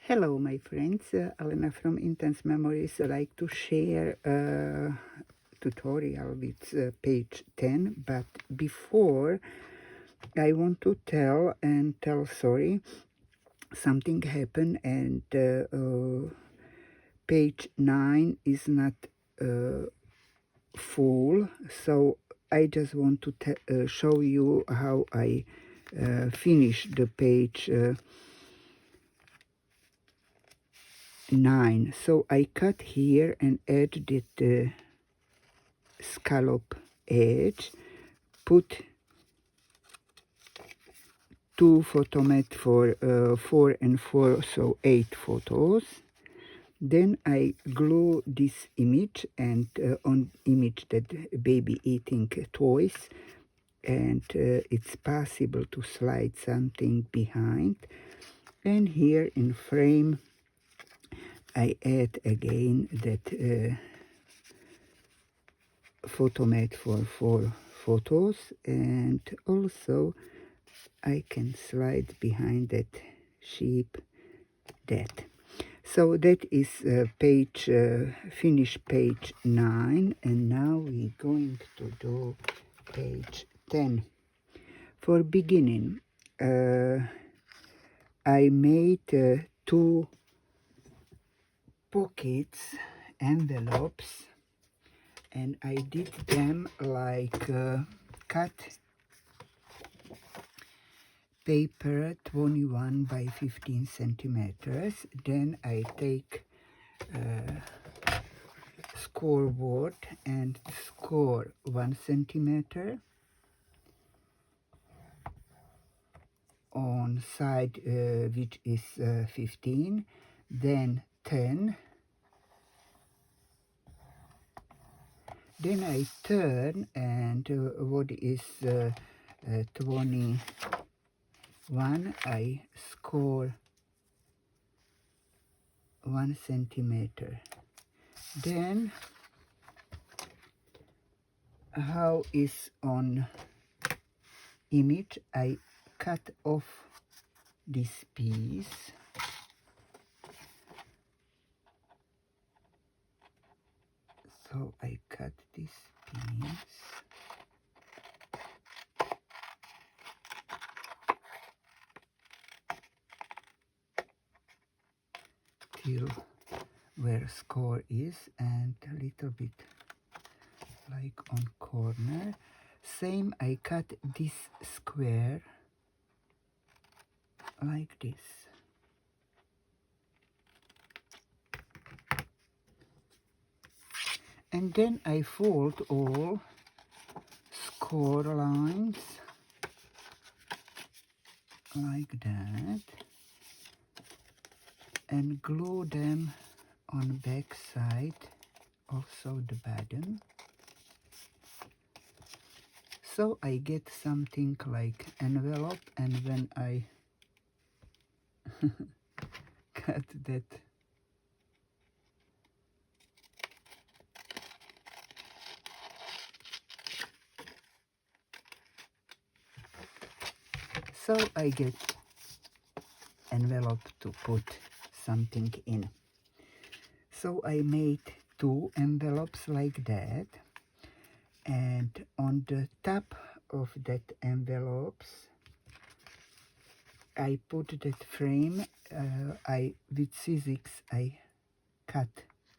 Hello my friends, Alena from Intense Memories. I like to share a tutorial with page 10, but before I want to tell sorry, something happened and page 9 is not full, so I just want to show you how I finish the page 9. So I cut here and added the scallop edge, put 2 photomat for 4 and 4, so 8 photos. Then I glue this image and on image that baby eating toys, and it's possible to slide something behind. And here in frame I add again that photomat for 4 photos, and also I can slide behind that sheep that. So that is page finish page 9, and now we're going to do page 10. For beginning, I made 2 pockets, envelopes, and I did them like cut paper 21 by 15 centimeters. Then I take scoreboard and score 1 centimeter on side which is 15, then 10. Then I turn, and what is 21, I score 1 centimeter. Then how is on image, I cut off this piece. So I cut this piece. Till where score is, and a little bit like on corner. Same, I cut this square like this. And then I fold all score lines like that and glue them on back side, also the bottom. So I get something like envelope, and when I cut that so I get envelope to put something in. So I made 2 envelopes like that, and on the top of that envelopes I put that frame. With scissors I cut